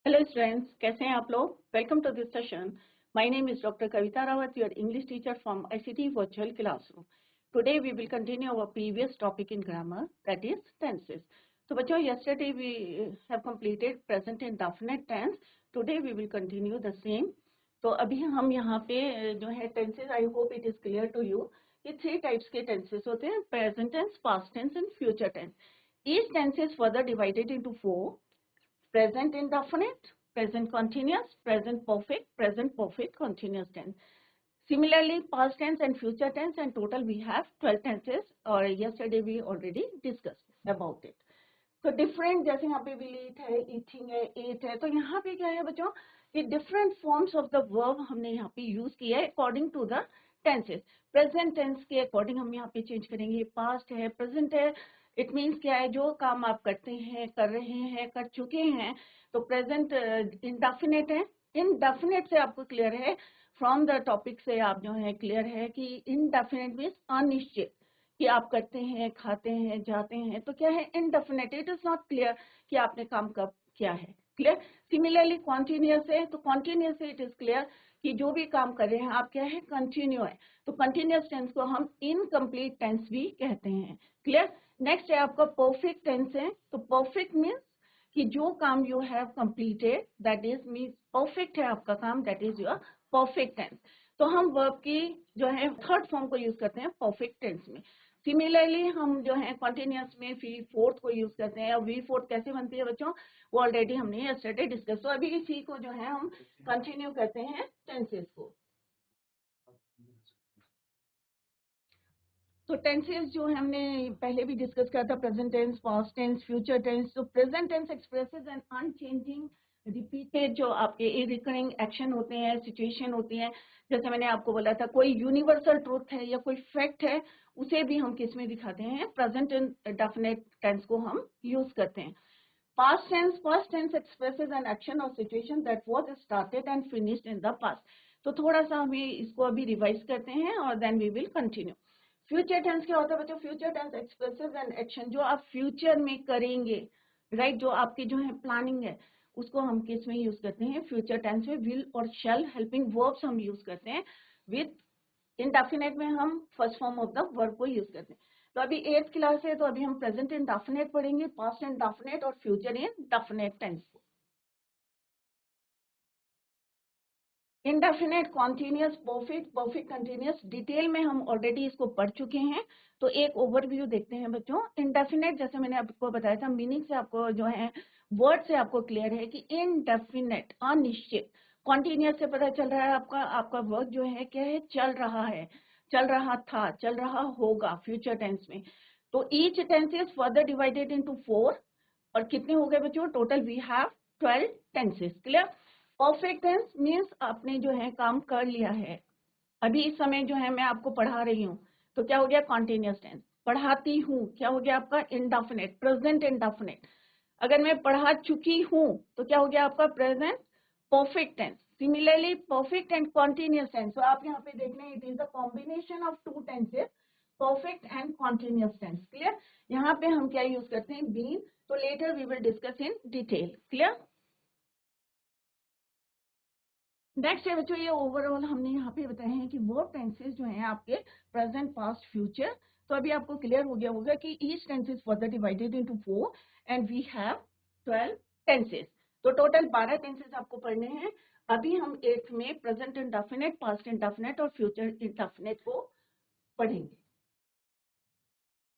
Hello students, कैसे हैं आप लोग? Welcome to this session. My name is doctor Kavita Rawat, your English teacher from ICT virtual classroom. Today we will continue our previous topic in grammar, that is tenses. तो बच्चों, yesterday we have completed present indefinite tense. Today we will continue the same. तो अभी हम यहाँ पे जो है tenses, I hope it is clear to you. ये 3 टाइप्स के टेंसेस होते हैं: present tense, past tense and future tense. Each tense is further divided into 4: present indefinite, present continuous, present perfect continuous tense. Similarly, past tense and future tense, and total we have 12 tenses, or yesterday we already discussed about it. तो different, जैसे यहाँ पे will eat है, eating है, ate है, तो यहाँ पे क्या है बच्चों कि different forms of the verb हमने यहाँ पे यूज किया है according to the tenses. Present tense के अकॉर्डिंग हम यहाँ पे चेंज करेंगे. पास्ट है, प्रेजेंट है, इट मीन्स क्या है, जो काम आप करते हैं, कर रहे हैं, कर चुके हैं. तो प्रेजेंट इंडेफिनेट है. इनडेफिनेट से आपको क्लियर है, फ्रॉम द टॉपिक से आप जो है क्लियर है कि इनडेफिनेट मीन्स अनिश्चित, कि आप करते हैं, खाते हैं, जाते हैं, तो क्या है indefinite. It is not clear कि आपने काम कब किया है. क्लियर. सिमिलरली कॉन्टिन्यूअस है, तो कॉन्टिन्यूअस से इट इज क्लियर कि जो भी काम कर रहे हैं आप क्या है, कंटिन्यू है. तो कंटिन्यूअस टेंस को हम इनकम्प्लीट टेंस भी कहते हैं. क्लियर. नेक्स्ट है आपका परफेक्ट टेंस है. तो परफेक्ट मीन्स कि जो काम you have completed, that is means perfect है आपका काम, that is your perfect tense. तो हम वर्ब की जो है थर्ड फॉर्म को यूज करते हैं परफेक्ट टेंस में. सिमिलरली हम जो है कॉन्टिन्यूअस में V4 को यूज करते हैं. और V4 कैसे बनती है बच्चों, वो ऑलरेडी हमने यस्टरडे डिस्कस. तो अभी इसी को जो है हम कंटिन्यू करते हैं टेंसेस को. तो टेंसेस जो हमने पहले भी डिस्कस किया था, present tense, past tense, future tense. तो present tense expresses an unchanging repeated जो आपके रिकरिंग एक्शन होते हैं, सिचुएशन होती है. जैसे मैंने आपको बोला था, कोई यूनिवर्सल ट्रूथ है या कोई फैक्ट है, उसे भी हम किस में दिखाते हैं, प्रेजेंट इंडेफिनिट टेंस को हम यूज करते हैं. past tense expresses an action or situation that was started and finished in the past. तो थोड़ा सा हम इसको अभी रिवाइज करते हैं और then we will continue. Future tense क्या होता है बच्चों? Future tense expresses an action, जो आप फ्यूचर में करेंगे, राइट, जो आपकी जो है प्लानिंग है, उसको हम किस में यूज करते हैं, फ्यूचर टेंस में. विल और शैल हेल्पिंग वर्ब्स हम यूज करते हैं. विद इंडेफिनेट में हम first form of the verb को यूज करते हैं. तो अभी 8th क्लास है, तो अभी हम प्रेजेंट इंडेफिनेट पढ़ेंगे, पास्ट इंडेफिनेट और फ्यूचर इंडेफिनेट टेंस को. Indefinite, continuous, perfect, perfect continuous, detail में हम ऑलरेडी इसको पढ़ चुके हैं. तो एक ओवरव्यू देखते हैं बच्चों. इंडेफिनेट, जैसे मैंने आपको बताया था, मीनिंग से आपको जो है वर्ड से आपको क्लियर है कि इनडेफिनेट, अनिश्चित. कॉन्टिन्यूअस से पता चल रहा है आपका आपका वर्क जो है क्या है, चल रहा है, चल रहा था, चल रहा होगा, फ्यूचर टेंस में. तो each tense is further divided into 4. और कितने हो गए बच्चों? Total we have 12 tenses. Clear. Perfect tense means आपने जो है काम कर लिया है. अभी इस समय जो है मैं आपको पढ़ा रही हूँ, तो क्या हो गया, कॉन्टिन्यूअस टेंस. पढ़ाती हूँ, क्या हो गया आपका, इंडेफिनेट, प्रेजेंट इंडेफिनेट. अगर मैं पढ़ा चुकी हूँ, तो क्या हो गया आपका, present perfect tense. Similarly perfect and continuous tense, तो आप यहाँ पे देख लें, it is the combination of 2 tenses, perfect and continuous tense. Clear. यहाँ पे हम क्या यूज करते हैं, बीन. तो later we will discuss in detail. Clear. Next है बच्चों, ये ओवरऑल हमने यहाँ पे बताए हैं कि वर्ब टेंसेस जो हैं आपके प्रेजेंट, पास्ट, फ्यूचर. तो अभी आपको क्लियर हो गया होगा कि each tense is further divided into 4 and we have 12 tenses. तो टोटल 12 टेंसेस आपको पढ़ने हैं. अभी हम 8th में प्रेजेंट इंडेफिनिट, पास्ट इंडेफिनिट और फ्यूचर इंडेफिनिट को पढ़ेंगे.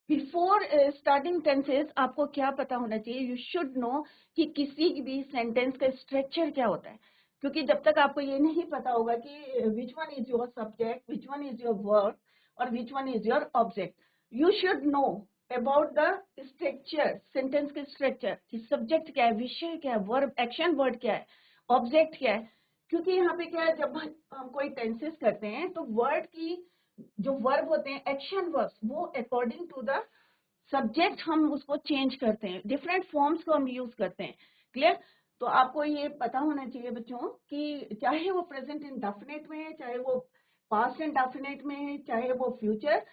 बिफोर स्टार्टिंग टेंसेस आपको क्या पता होना चाहिए, यू शुड नो कि किसी भी सेंटेंस का स्ट्रक्चर क्या होता है. क्योंकि जब तक आपको ये नहीं पता होगा कि which one is your subject, which one is your verb और which one is your object, you should know about the structure, sentence के स्ट्रक्चर, कि सब्जेक्ट क्या है, विषय क्या है, वर्ब, एक्शन वर्ड क्या है, ऑब्जेक्ट क्या है. क्योंकि यहाँ पे क्या है, जब हम कोई टेंसेस करते हैं तो वर्ड की जो वर्ब होते हैं, एक्शन वर्ब्स, वो अकॉर्डिंग टू द सब्जेक्ट हम उसको चेंज करते हैं, डिफरेंट फॉर्म्स को हम यूज करते हैं. क्लियर. तो आपको ये पता होना चाहिए बच्चों कि चाहे वो प्रेजेंट इंडेफिनिट में है, चाहे वो पास्ट इंडेफिनिट में है, चाहे वो फ्यूचर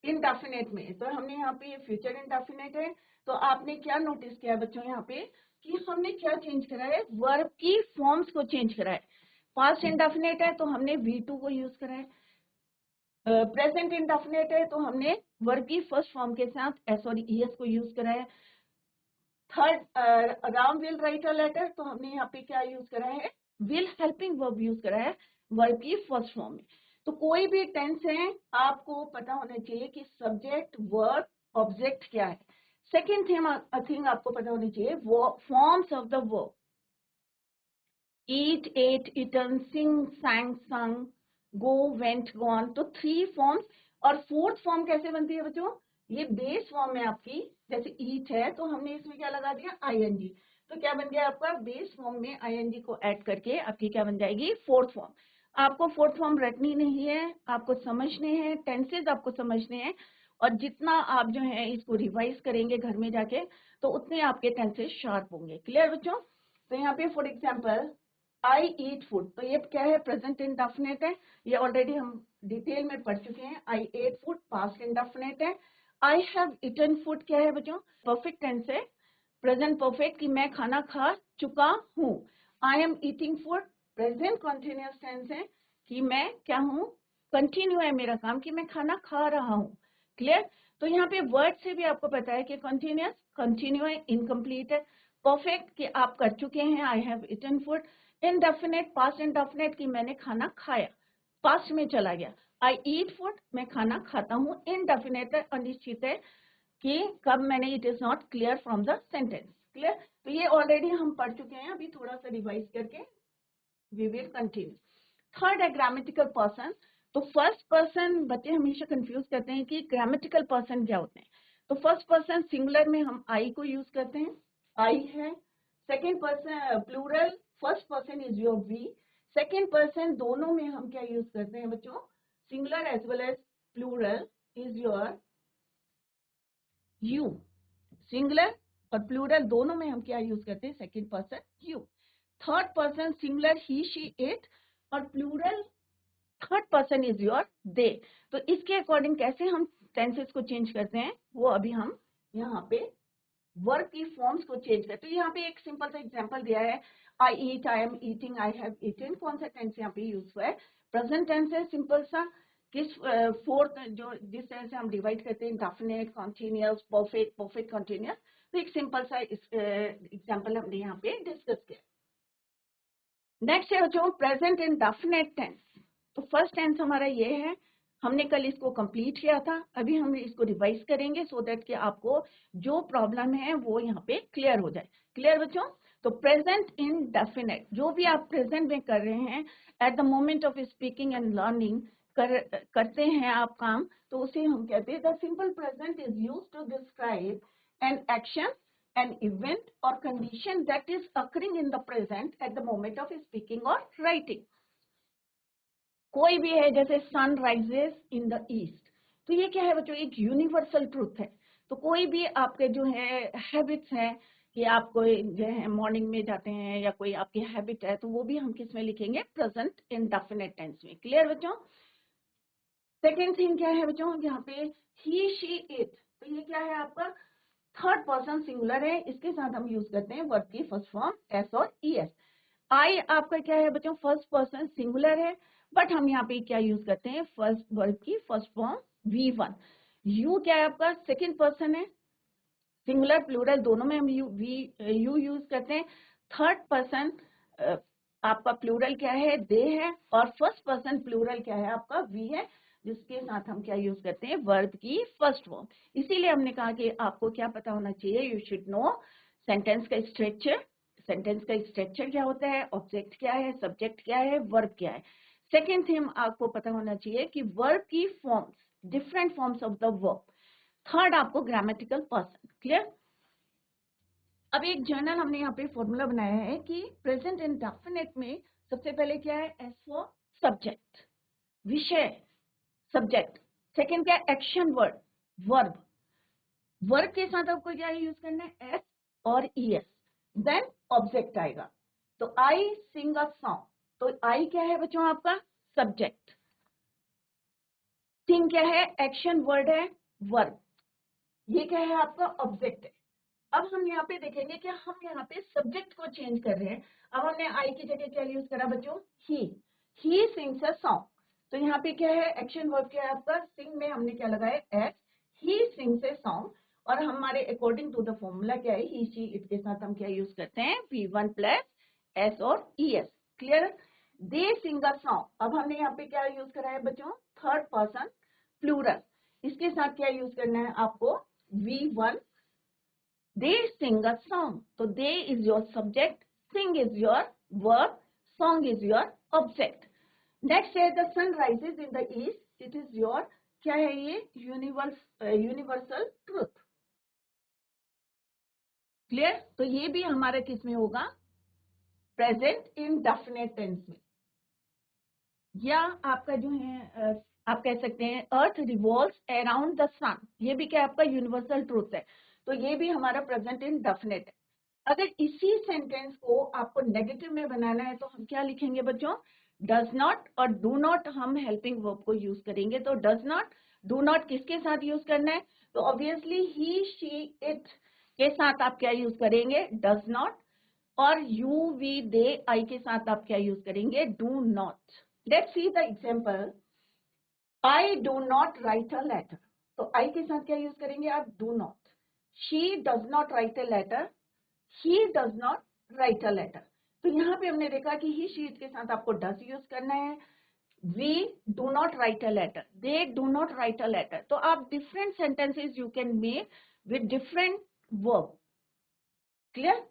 इनडेफिनेट में, तो हमने यहाँ पे फ्यूचर इनडेफिनेट है, तो आपने क्या नोटिस किया बच्चों यहाँ पे कि हमने क्या चेंज करा है, वर्ब की फॉर्म्स को चेंज करा है। पास्ट इनडेफिनेट है तो हमने V2 को यूज करा है, प्रेजेंट इनडेफिनेट है तो हमने वर्ब की फर्स्ट फॉर्म के साथ एस और ईएस को यूज करा है। Third, Ram will write a letter, तो हमने यहाँ पे क्या यूज करा है, विल हेल्पिंग वर्ब यूज करा है वर्ब की फर्स्ट फॉर्म में। तो कोई भी टेंस है आपको पता होना चाहिए कि सब्जेक्ट वर्ब ऑब्जेक्ट क्या है। सेकेंड थिंग आपको पता होनी चाहिए वो forms of the verb, eat ate eaten, sing sang sung, go went gone, तो 3 फॉर्म्स। और फोर्थ फॉर्म कैसे बनती है बच्चों, ये बेस फॉर्म है आपकी, जैसे ईट है तो हमने इसमें क्या लगा दिया आईएनजी, तो क्या बन गया आपका बेस फॉर्म में आईएनजी को ऐड करके आपकी क्या बन जाएगी फोर्थ फॉर्म। आपको फोर्थ फॉर्म रटनी नहीं है, आपको समझने हैं, टेंसेज आपको समझने हैं, और जितना आप जो है इसको रिवाइज करेंगे घर में जाके तो उतने आपके टेंसेज शार्प होंगे। क्लियर बच्चों? तो यहाँ पे for example I eat food, तो ये क्या है, प्रेजेंट इंडेफिनिट है, ये ऑलरेडी हम डिटेल में पढ़ चुके हैं। I ate food past indefinite है। आई हैव ईटन फूड क्या है बच्चों, परफेक्ट टेंस है, प्रेजेंट परफेक्ट कि मैं खाना खा चुका हूँ। I am eating food present continuous tense है कि मैं क्या हूँ, कंटिन्यू है मेरा काम कि मैं खाना खा रहा हूँ। क्लियर? तो यहाँ पे वर्ड से भी आपको पता है कि कंटिन्यूस कंटिन्यू है, इनकम्प्लीट है, परफेक्ट कि आप कर चुके हैं I have eaten food, indefinite past indefinite कि मैंने खाना खाया, पास्ट में चला गया, आई ईट फूड मैं खाना खाता हूँ, इनडेफिनेट है अनिश्चित है कि कब मैंने, it is not clear from the sentence. Clear? तो ये ऑलरेडी हम पढ़ चुके हैं, अभी थोड़ा सा रिवाइज करके वी विल कंटिन्यू। थर्ड है ग्रामेटिकल पर्सन, तो फर्स्ट पर्सन बच्चे हमेशा कंफ्यूज करते हैं कि ग्रामेटिकल पर्सन क्या होते हैं। तो फर्स्ट पर्सन सिंगुलर में हम आई को यूज करते हैं, आई है। Second person plural, first person is your we, second person दोनों में हम क्या यूज करते हैं बच्चों, singular as well as plural is your you. Singular और प्लूरल दोनों में हम क्या यूज करते हैं, second person you. Third person singular he she it, और plural third person is your they. तो इसके अकॉर्डिंग कैसे हम टेंसेस को चेंज करते हैं वो अभी हम यहाँ पे वर्ब की फॉर्म्स को चेंज करते हैं। तो यहाँ पे एक सिंपल सा एग्जांपल दिया है, I eat, I am eating, I have eaten, कौन सा टेंस यहाँ पे यूज हुआ है, प्रेजेंट टेंस है सिंपल सा। किस फोर्थ जो जिस तरह से हम डिवाइड करते हैं definite, continuous, perfect, perfect continuous, तो एक सिंपल सा एग्जांपल हमने यहाँ पे डिस्कस किया। नेक्स्ट है बच्चों प्रेजेंट इंडेफिनिट टेंस, तो फर्स्ट टेंस हमारा ये है, हमने कल इसको कंप्लीट किया था, अभी हम इसको रिवाइज करेंगे सो दैट कि आपको जो प्रॉब्लम है वो यहाँ पे क्लियर हो जाए। क्लियर बच्चों? तो प्रेजेंट इंडेफिनिट जो भी आप प्रेजेंट में कर रहे हैं, at the moment of speaking and learning करते हैं आप काम, तो उसे हम कहते हैं the simple present is used to describe an action, an event or condition that is occurring in the present at the moment of speaking or writing. कोई भी है जैसे sun rises in the east, तो ये क्या है बच्चों, एक यूनिवर्सल ट्रूथ है। तो कोई भी आपके जो है हैबिट्स हैं कि आप कोई जो है मॉर्निंग में जाते हैं या कोई आपकी हैबिट है, तो वो भी हम किस में लिखेंगे, प्रेजेंट इंडेफिनिट टेंस में। क्लियर बच्चों? सेकेंड थिंग क्या है बच्चों, यहाँ पे ही शी इट, तो ये क्या है आपका थर्ड पर्सन सिंगुलर है, इसके साथ हम यूज करते हैं वर्ब की फर्स्ट फॉर्म एस और ई एस। आई आपका क्या है बच्चों, फर्स्ट पर्सन सिंगुलर है, बट हम यहाँ पे क्या यूज करते हैं, फर्स्ट वर्ब की फर्स्ट फॉर्म V1। यू क्या है आपका सेकेंड पर्सन है, सिंगुलर प्लूरल दोनों में हम यू यूज करते हैं। थर्ड पर्सन आपका प्लूरल क्या है, दे है, और फर्स्ट पर्सन प्लूरल क्या है आपका वी है, जिसके साथ हम क्या यूज करते हैं, वर्ब की फर्स्ट फॉर्म। इसीलिए हमने कहा कि आपको क्या पता होना चाहिए, यू शुड नो सेंटेंस का स्ट्रक्चर, सेंटेंस का स्ट्रक्चर क्या होता है, ऑब्जेक्ट क्या है, सब्जेक्ट क्या है, वर्ब क्या है। सेकेंड थिंग आपको पता होना चाहिए कि वर्ब की forms, different forms of the verb. Third आपको ग्रामेटिकल पर्सन। क्लियर? अब एक जर्नल हमने यहाँ पे फॉर्मूला बनाया है कि प्रेजेंट इंडेफिनिट में सबसे पहले क्या है, एस फॉर सब्जेक्ट, विषय सब्जेक्ट। सेकेंड क्या है, एक्शन वर्ड वर्ब, वर्ब के साथ आपको क्या यूज करना है, एस और ई एस, देन ऑब्जेक्ट आएगा। तो आई सिंग अ सॉन्ग, तो आई क्या है बच्चों आपका सब्जेक्ट, थिंग क्या है, एक्शन वर्ड है, वर्ब, ये क्या है आपका ऑब्जेक्ट है। अब हम यहाँ पे देखेंगे कि हम यहाँ पे सब्जेक्ट को चेंज कर रहे हैं। अब हमने आई की जगह क्या यूज करा बच्चों, ही सिंग्स अ सॉन्ग। तो यहाँ पे क्या है, एक्शन वर्ब क्या है आपका, सिंग में हमने क्या लगाया S, he sings a song. और हमारे अकॉर्डिंग टू द फॉर्मूला क्या है, ही शी इट के साथ हम क्या यूज करते हैं, V1 प्लस एस और ES। Clear, they sing a song. अब हमने यहाँ पे क्या यूज करा है बच्चों, थर्ड पर्सन प्लूरल, इसके साथ क्या यूज करना है आपको, V1, they sing a song. So they is your subject, sing is your verb, song is your object. Next है the sun rises in the east. It is your क्या है ये, यूनिवर्सल ट्रूथ। क्लियर, तो ये भी हमारा किस में होगा, प्रेजेंट इंडेफिनिट टेंस में। या आपका जो है आप कह सकते हैं अर्थ रिवॉल्व्स अराउंड द सन, ये भी क्या आपका यूनिवर्सल ट्रूथ है, तो ये भी हमारा प्रेजेंट इंडेफिनिट है। अगर इसी सेंटेंस को आपको नेगेटिव में बनाना है तो हम क्या लिखेंगे बच्चों, डज नॉट और डू नॉट हम हेल्पिंग वर्ब को यूज करेंगे। तो डज नॉट, डू नॉट किसके साथ यूज करना है, तो ऑब्वियसली ही शी इट के साथ आप क्या यूज करेंगे, डज नॉट। और यू वी दे आई के साथ आप क्या यूज करेंगे, do not. Let's see the example, I do not write a letter. तो आई के साथ क्या यूज करेंगे आप, do not. She does not write a letter, he does not write a letter। तो यहाँ पे हमने देखा कि he she it के साथ आपको does यूज करना है, we do not write a letter, they do not write a letter। तो आप different sentences you can make with different verb। Clear,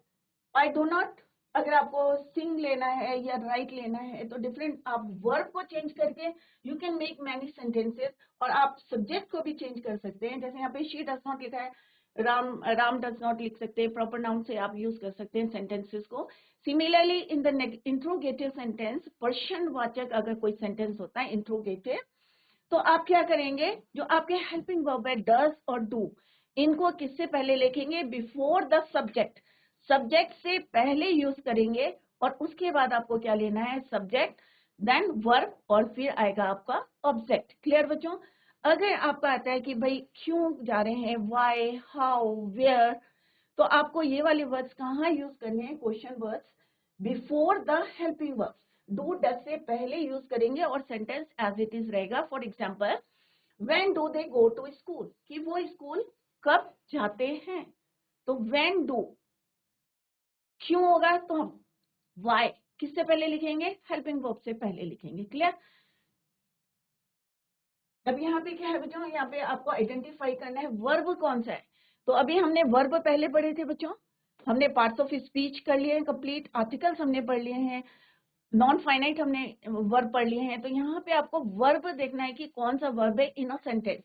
I do not अगर आपको sing लेना है या write लेना है तो डिफरेंट आप वर्ब को चेंज करके you can make many sentences. और आप सब्जेक्ट को भी चेंज कर सकते हैं, जैसे यहाँ पे शी डज नॉट लिखा है, राम डज नॉट लिख सकते हैं, प्रॉपर नाउन से आप यूज कर सकते हैं सेंटेंसेस को। Similarly in the interrogative sentence, प्रश्नवाचक अगर कोई सेंटेंस होता है इंट्रोगेटिव, तो आप क्या करेंगे, जो आपके हेल्पिंग वर्ब है डज और डू, इनको किससे पहले लिखेंगे, बिफोर द सब्जेक्ट, सब्जेक्ट से पहले यूज करेंगे। और उसके बाद आपको क्या लेना है, सब्जेक्ट देन वर्ब और फिर आएगा आपका ऑब्जेक्ट। क्लियर बच्चों, अगर आपका आता है कि भाई क्यों जा रहे हैं, व्हाई, हाउ, वेयर, तो आपको ये वाले वर्ड्स कहाँ यूज करने हैं, question words before the helping verbs, do does से पहले यूज करेंगे और सेंटेंस एज इट इज रहेगा। For example, when do they go to school, कि वो स्कूल कब जाते हैं, तो व्हेन डू, क्यों होगा तो हम व्हाई किससे पहले लिखेंगे, हेल्पिंग वर्ब से पहले लिखेंगे। क्लियर, अब यहाँ पे क्या है बच्चों, यहाँ पे आपको आइडेंटिफाई करना है वर्ब कौन सा है। तो अभी हमने वर्ब पहले पढ़े थे बच्चों, हमने पार्ट्स ऑफ स्पीच कर लिए हैं कंप्लीट, आर्टिकल्स हमने पढ़ लिए हैं, नॉन फाइनाइट हमने वर्ब पढ़ लिए हैं। तो यहाँ पे आपको वर्ब देखना है कि कौन सा वर्ब है इन अ सेंटेंस।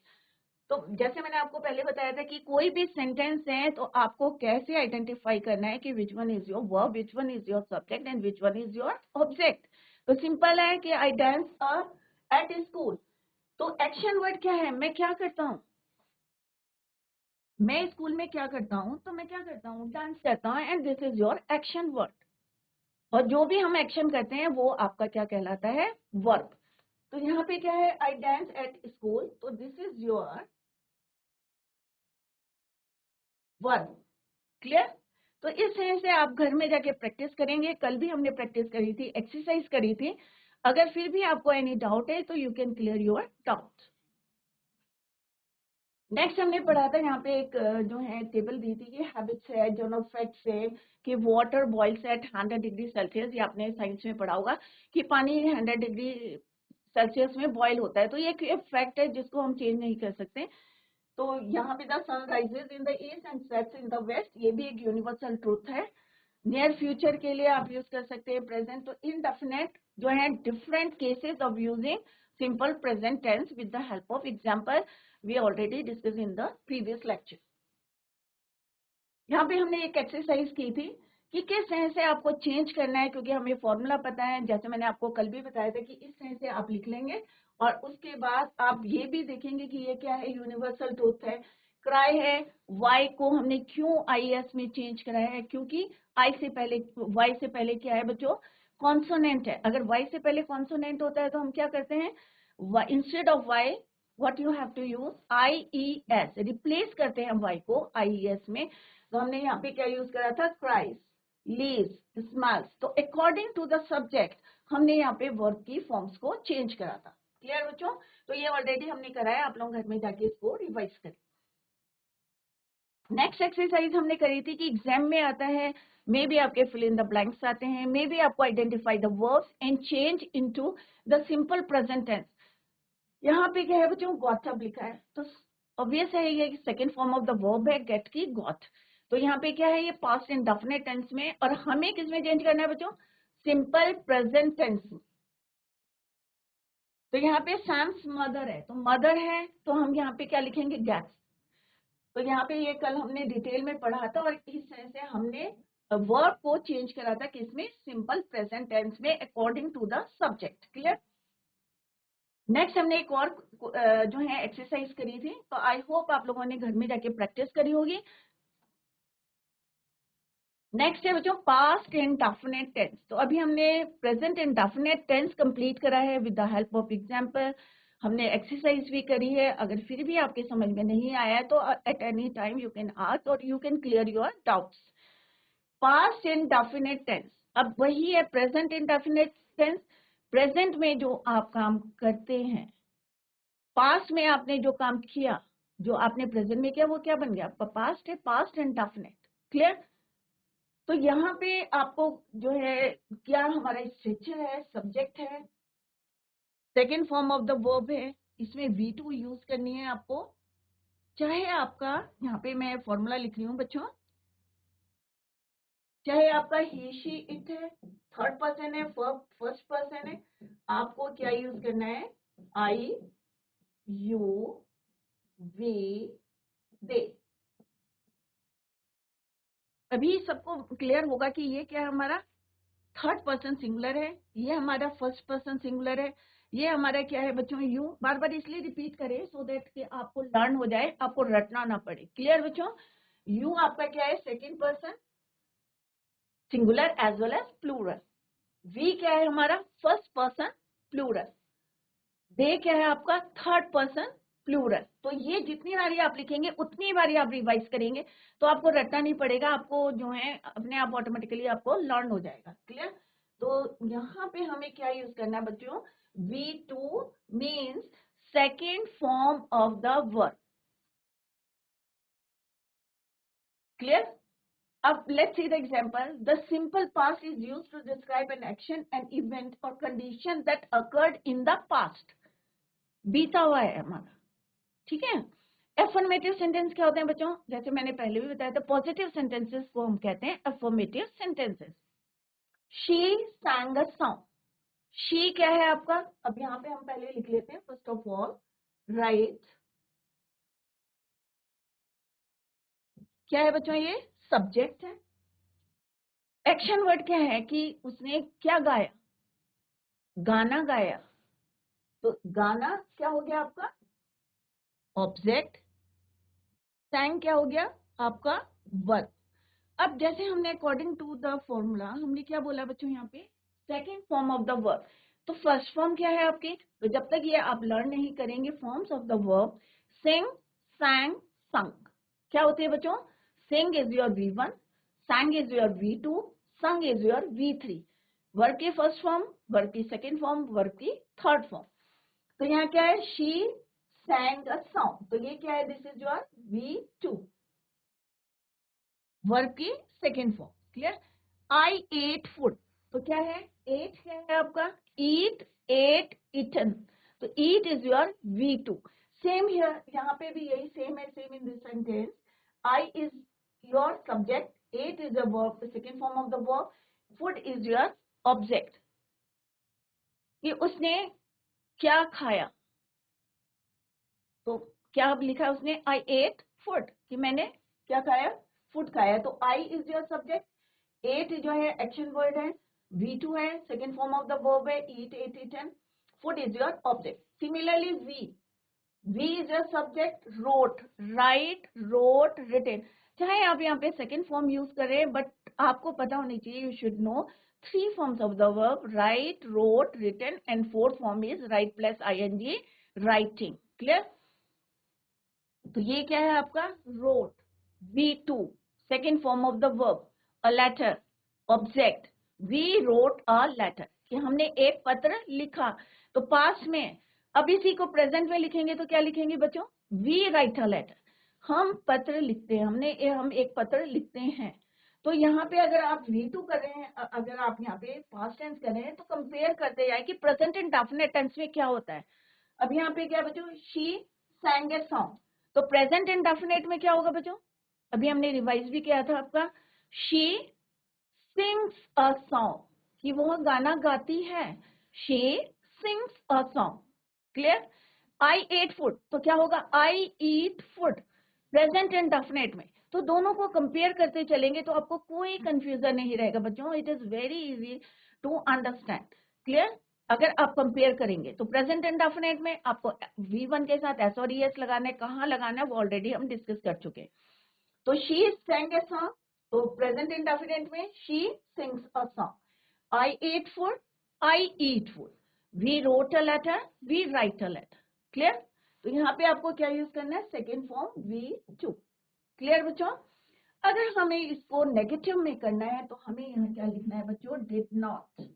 तो जैसे मैंने आपको पहले बताया था कि कोई भी सेंटेंस है तो आपको कैसे आइडेंटिफाई करना है कि which one is your verb, which one is your subject and which one is your object. तो सिंपल है कि आई डांस एट स्कूल, तो एक्शन वर्ड क्या है, मैं क्या करता हूँ, मैं स्कूल में क्या करता हूँ, तो मैं क्या करता हूँ, डांस करता हूँ, and this is your action word. और जो भी हम एक्शन करते हैं वो आपका क्या कहलाता है, वर्ब। तो यहाँ पे क्या है, आई डांस एट स्कूल, तो this is your verb. Clear, तो इस तरह से आप घर में जाके प्रैक्टिस करेंगे। कल भी हमने प्रैक्टिस करी थी, एक्सरसाइज करी थी। अगर फिर भी आपको एनी डाउट है तो you can clear your doubt. Next हमने पढ़ा था यहाँ पे एक जो है टेबल दी थी कि हैबिट्स है, जो फैक्ट्स है कि water boils at 100 degree Celsius, ये आपने साइंस में पढ़ा होगा कि पानी 100 डिग्री सेल्सियस में बॉईल होता है। तो ये एक फैक्ट है जिसको हम चेंज नहीं कर सकते। तो यहाँ पे the sun rises in the east and sets in the west, ये भी एक यूनिवर्सल ट्रूथ है। नियर फ्यूचर के लिए आप यूज कर सकते हैं प्रेजेंट। तो इनडेफिनेट जो है different cases of using simple present tense with the help of example, we already discuss in the previous lecture. यहाँ पे हमने एक एक्सरसाइज की थी कि किस तरह से आपको चेंज करना है, क्योंकि हमें फॉर्मूला पता है, जैसे मैंने आपको कल भी बताया था कि इस तरह से आप लिख लेंगे। और उसके बाद आप ये भी देखेंगे कि ये क्या है, यूनिवर्सल ट्रूथ है। क्राई है, वाई को हमने क्यों IS में चेंज कराया है, क्योंकि आई से पहले, वाई से पहले क्या है बच्चों, कॉन्सोनेंट है। अगर वाई से पहले कॉन्सोनेंट होता है तो हम क्या करते हैं, instead of y what you have to use IES, replace करते हैं हम y को IES में। तो हमने यहाँ पे क्या यूज करा था, cries, leaves, smells। तो अकॉर्डिंग टू द सब्जेक्ट हमने यहाँ पे वर्ब की फॉर्म्स को चेंज करा था। क्लियर बच्चों? तो ये ऑलरेडी हमने करा है, आप लोग घर में जाके इसको रिवाइज करें। नेक्स्ट एक्सरसाइज हमने करी थी कि एग्जाम में आता है, मे बी आपके फिल इन द ब्लैंक्स आते हैं, मे बी आपको identify the verbs and change into the simple present tense. यहाँ पे क्या है बच्चों, गॉट अब लिखा है, तो ऑब्वियस है ये second form of the verb है गेट की गॉट। तो यहाँ पे क्या है, ये पास्ट इंडेफिनिट टेंस में, और हमें किस में चेंज करना है बच्चों, सिंपल प्रेजेंट टेंस में। तो यहाँ पे सैम्स मदर है, तो मदर है तो हम यहाँ पे क्या लिखेंगे, गेट्स। तो यहाँ पे ये कल हमने डिटेल में पढ़ा था, और इस तरह से हमने वर्ब को चेंज करा था किसमें, सिंपल प्रेजेंट टेंस में according to the subject. Clear? Next हमने एक और जो है एक्सरसाइज करी थी, तो आई होप आप लोगों ने घर में जाके प्रैक्टिस करी होगी। नेक्स्ट है बच्चों पास्ट इंडेफिनिट टेंस। तो अभी हमने प्रेजेंट इंडेफिनिट टेंस कंप्लीट करा है with the help of example. हमने एक्सरसाइज भी करी है। अगर फिर भी आपके समझ में नहीं आया है तो at any time you can ask और you can clear your doubts. Past indefinite tense अब वही है प्रेजेंट इंडेफिनिट टेंस। प्रेजेंट में जो आप काम करते हैं, पास्ट में आपने जो काम किया, जो आपने प्रेजेंट में किया वो क्या बन गया, पास्ट है, पास्ट इंडेफिनिट। क्लियर? तो यहाँ पे आपको जो है क्या हमारा स्ट्रक्चर है, सब्जेक्ट है, second form of the verb है, इसमें V2 यूज करनी है आपको। चाहे आपका यहाँ पे मैं फॉर्मूला लिख रही हूँ बच्चों, चाहे आपका ही शी इट है, थर्ड पर्सन है, फर्स्ट पर्सन है, आपको क्या यूज करना है, I you we they। अभी सबको क्लियर होगा कि ये क्या है, हमारा थर्ड पर्सन सिंगुलर है, ये हमारा फर्स्ट पर्सन सिंगुलर है, ये हमारा क्या है बच्चों, यू। बार बार इसलिए रिपीट करें सो दैट कि आपको लर्न हो जाए, आपको रटना ना पड़े। क्लियर बच्चों? यू आपका क्या है, second person singular as well as plural. We क्या है हमारा, फर्स्ट पर्सन प्लूरल। दे क्या है आपका, थर्ड पर्सन प्लूरल। तो ये जितनी बारी आप लिखेंगे उतनी बारी आप रिवाइज करेंगे, तो आपको रटना नहीं पड़ेगा, आपको जो है अपने आप ऑटोमेटिकली आपको लर्न हो जाएगा। क्लियर? तो यहाँ पे हमें क्या यूज करना है बच्चों, V2 means second form of the verb. Clear? अब let's see the example. The simple past is used to describe an action, an event or condition that occurred in the past. बीता हुआ है हमारा, ठीक है। एफर्मेटिव सेंटेंस क्या होते हैं बच्चों, जैसे मैंने पहले भी बताया था, पॉजिटिव सेंटेंसेस को हम कहते हैं affirmative sentences. She sang a song। She क्या है आपका, अब यहाँ पे हम पहले लिख लेते हैं, फर्स्ट ऑफ ऑल राइट, क्या है बच्चों, ये सब्जेक्ट है। एक्शन वर्ड क्या है कि उसने क्या गाया, गाना गाया। तो गाना क्या हो गया आपका, ऑब्जेक्ट। sang क्या हो गया आपका, वर्ब। अब जैसे हमने अकॉर्डिंग टू द फॉर्मूला हमने क्या बोला बच्चों, यहाँ पे second form of the verb. तो फर्स्ट फॉर्म क्या है आपकी, तो जब तक ये आप लर्न नहीं करेंगे forms of the verb, sing, sang, sung, क्या होते हैं बच्चों, sing is your V1, sang is your V2, sung is your V3। Verb की फर्स्ट फॉर्म, वर्ब की सेकेंड फॉर्म, वर्ब की थर्ड फॉर्म। तो यहाँ क्या है, शी sang a song, तो ये क्या है, this is your V2, verb की second form. Clear? I ate food, तो क्या है, एट क्या है आपका, ईट, एट, इटन। तो eat is your V2। Same here, यहाँ पे भी यही सेम है, same in this sentence. I is your subject, ate is a verb, second form of the verb, food is your object. कि उसने क्या खाया, तो क्या अब लिखा है उसने, आई एट फूड, कि मैंने क्या खाया, फूड खाया। तो I is your subject, ate जो है एक्शन वर्ड है, V2 है, second form of the verb है, eat, ate, eaten, food is your object. Similarly we is your subject, wrote, write, wrote, written. चाहे आप यहाँ पे सेकेंड फॉर्म यूज करें, बट आपको पता होनी चाहिए, you should know three forms of the verb, write, wrote, written, and fourth form is write plus ING, writing. Clear? तो ये क्या है आपका wrote, V2, second form of the verb, a letter, object, we wrote a letter, कि हमने एक पत्र लिखा। तो पास्ट में, अब इसी को प्रेजेंट में लिखेंगे तो क्या लिखेंगे बच्चों? we write a letter, हम पत्र लिखते हैं, हम एक पत्र लिखते हैं। तो यहाँ पे अगर आप V2 कर रहे हैं, अगर आप यहाँ पे पास्ट टेंस कर रहे हैं तो कंपेयर करते जाए कि प्रेजेंट एंड डेफिनेट टेंस में क्या होता है। अब यहाँ पे क्या बच्चों? शी sang a song, तो प्रेजेंट इंडेफिनिट में क्या होगा बच्चों? अभी हमने रिवाइज भी किया था आपका, शी सिंग्स अ सॉन्ग, कि वो गाना गाती है, she sings a song. Clear? I ate food, तो क्या होगा? I eat food, present indefinite में। तो दोनों को कंपेयर करते चलेंगे तो आपको कोई कंफ्यूजन नहीं रहेगा बच्चों, it is very easy to understand. Clear? अगर आप कंपेयर करेंगे तो प्रेजेंट इंडेफिनिट में आपको V1 के साथ S और ES लगाना है, कहाँ लगाना है वो ऑलरेडी हम डिस्कस कर चुके हैं। तो शी sang a song, तो प्रेजेंट इंडेफिनिट में she sings a song, I ate food, I eat food, we wrote a letter, we write a letter. Clear? तो यहाँ पे आपको क्या यूज करना है? Second form V2। क्लियर बच्चों? अगर हमें इसको नेगेटिव में करना है तो हमें यहाँ क्या लिखना है बच्चों? Did not,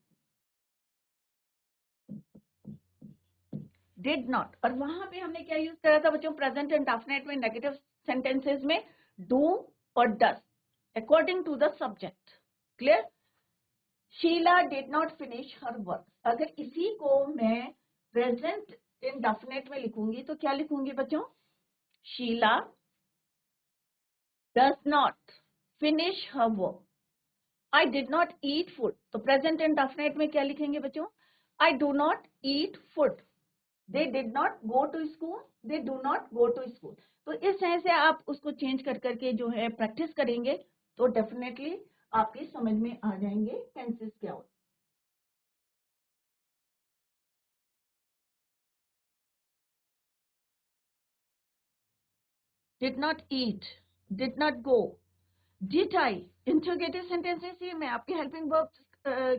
did not. और वहां पे हमने क्या यूज करा था बच्चों? प्रेजेंट एंड डेफिनेट में नेगेटिव सेंटेंसेस में डू और does according to the subject. Clear? Sheela did not finish her work, अगर इसी को मैं प्रेजेंट इंडेफिनिट में लिखूंगी तो क्या लिखूंगी बच्चों? Sheela does not finish her work. I did not eat food, तो प्रेजेंट इंडेफिनिट में क्या लिखेंगे बच्चों? I do not eat food. They did not go to school, they do not go to school। तो इस तरह से आप उसको चेंज कर करके जो है प्रैक्टिस करेंगे तो डेफिनेटली आपकी समझ में आ जाएंगे टेंसेस क्या होते हैं। Did not eat, did not go, did I, interrogative sentences ये में आपके हेल्पिंग वर्ब्स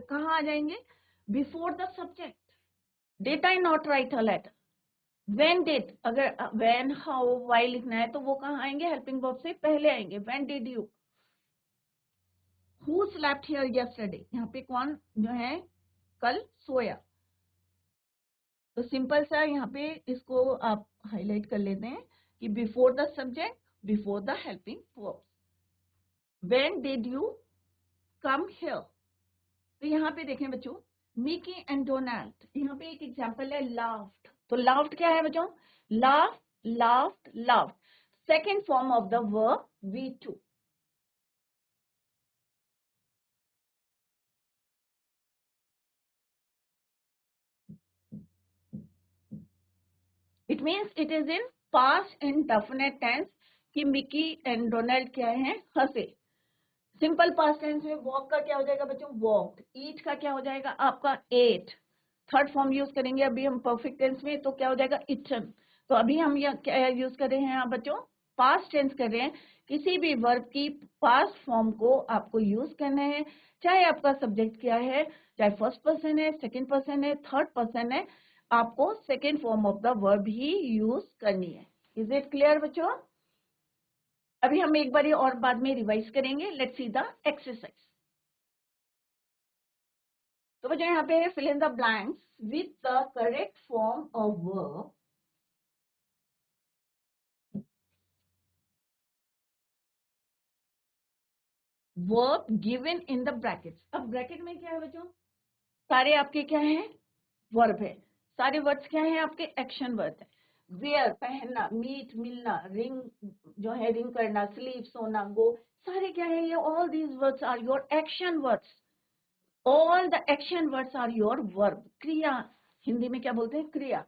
कहाँ आ जाएंगे? Before the subject. Did I not write a letter? When did, अगर when, how, why लिखना है तो वो कहाँ आएंगे? हेल्पिंग वर्ब से पहले आएंगे। When did you? Who slept here yesterday? यहाँ पे कौन जो है कल सोया। तो सिंपल सा यहाँ पे इसको आप हाईलाइट कर लेते हैं कि before the subject, before the helping verb. When did you come here? तो यहाँ पे देखें बच्चों, मिकी एंड डोनाल्ड, यहाँ पे एक एग्जांपल है लाफ्ड। तो लाफ्ड क्या है बच्चों? Laugh, laughed, laughed, second form of the verb V2। It means it is in past indefinite tense कि मिकी एंड डोनाल्ड क्या है? हंसे। सिंपल पास्ट टेंस में वॉक का क्या हो जाएगा बच्चों? वॉक्ड। ईट का क्या हो जाएगा आपका? एट। थर्ड फॉर्म यूज करेंगे अभी हम परफेक्ट टेंस में तो क्या हो जाएगा? इटन। तो अभी हम ये क्या यूज कर रहे हैं यहाँ बच्चों? पास्ट टेंस कर रहे हैं। किसी भी वर्ब की पास्ट फॉर्म को आपको यूज करना है, चाहे आपका सब्जेक्ट क्या है, चाहे फर्स्ट पर्सन है, सेकेंड पर्सन है, थर्ड पर्सन है, आपको second form of the verb he use करनी है। इज इट क्लियर बच्चों? अभी हम एक बार और बाद में रिवाइज करेंगे। Let's see the exercise. तो बच्चों यहाँ पे fill in the blanks with the correct form of verb verb given in the brackets. अब ब्रैकेट में क्या है बच्चों? सारे आपके क्या है? वर्ब है। सारे वर्ड्स क्या है आपके? एक्शन वर्ड है। वेयर पहनना, मीट मिलना, रिंग जो है रिंग करना, स्लीप सोना, गो, सारे क्या है? ये all these words are your action words. All the action words are your verb, क्रिया। हिंदी में क्या बोलते हैं? क्रिया।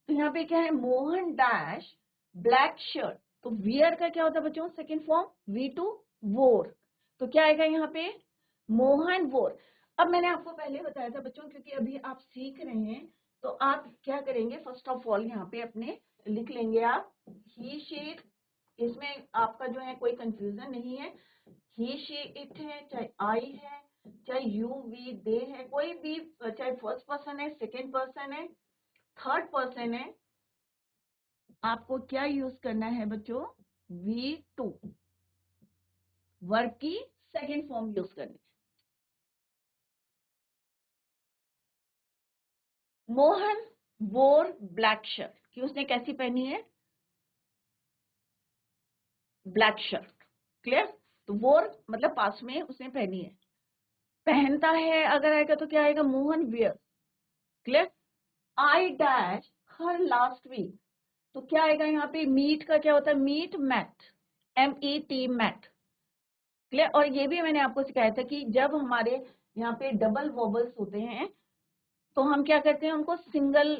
तो यहाँ पे क्या है? Mohan dash black shirt. तो वियर का क्या होता है बच्चों? सेकेंड फॉर्म V2, वोर। तो क्या आएगा यहाँ पे? मोहन वोर। अब मैंने आपको पहले बताया था बच्चों, क्योंकि अभी आप सीख रहे हैं तो आप क्या करेंगे? फर्स्ट ऑफ ऑल यहाँ पे अपने लिख लेंगे आप ही शी। इसमें आपका जो है कोई कंफ्यूजन नहीं है। ही शी इट है, चाहे आई है, चाहे यू वी दे है, कोई भी, चाहे फर्स्ट पर्सन है, सेकेंड पर्सन है, थर्ड पर्सन है, आपको क्या यूज करना है बच्चों, V2, वर्ब की सेकेंड फॉर्म यूज करनी है। मोहन वोर ब्लैक शर्ट, कि उसने कैसी पहनी है, ब्लैक शर्ट। क्लियर? तो वोर मतलब पास में उसने पहनी है। पहनता है अगर आएगा तो क्या आएगा, Mohan wear. Clear? I dash her last week, तो क्या आएगा यहाँ पे, मीट का क्या होता है, meet met, MET met. Clear? और ये भी मैंने आपको सिखाया था कि जब हमारे यहाँ पे डबल वोबल्स होते हैं तो हम क्या करते हैं, उनको सिंगल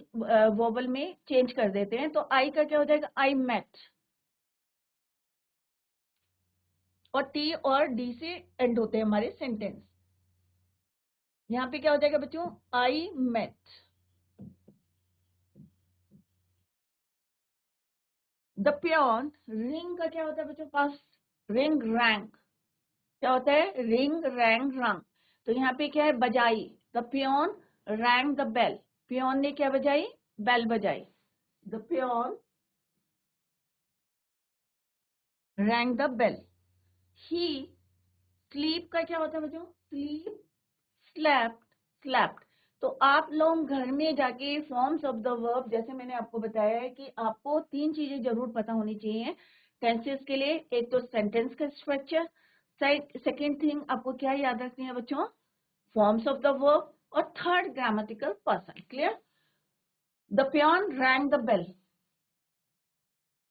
वोबल में चेंज कर देते हैं। तो आई का क्या हो जाएगा, आई मेट, और टी और डी से एंड होते हैं हमारे सेंटेंस। यहाँ पे क्या हो जाएगा बच्चों, I met the peon. Ring का क्या होता है बच्चों, पास, रिंग रैंग, क्या होता है, रिंग रैंग रंग। तो यहाँ पे क्या है, बजाई, the peon rang the bell, peon ने क्या बजाई, बेल बजाई, the peon rang the bell. He sleep का क्या होता है बच्चों, स्लीप, स्लैप्ड, स्लैप्ड। तो आप लोग घर में जाके फॉर्म्स ऑफ द वर्ब, जैसे मैंने आपको बताया है कि आपको 3 चीजें जरूर पता होनी चाहिए टेंसेस के लिए। एक तो सेंटेंस का स्ट्रक्चर, सेकेंड थिंग आपको क्या याद रखनी है बच्चों, फॉर्म्स ऑफ द वर्ब, और third grammatical person. Clear? The peon rang the bell,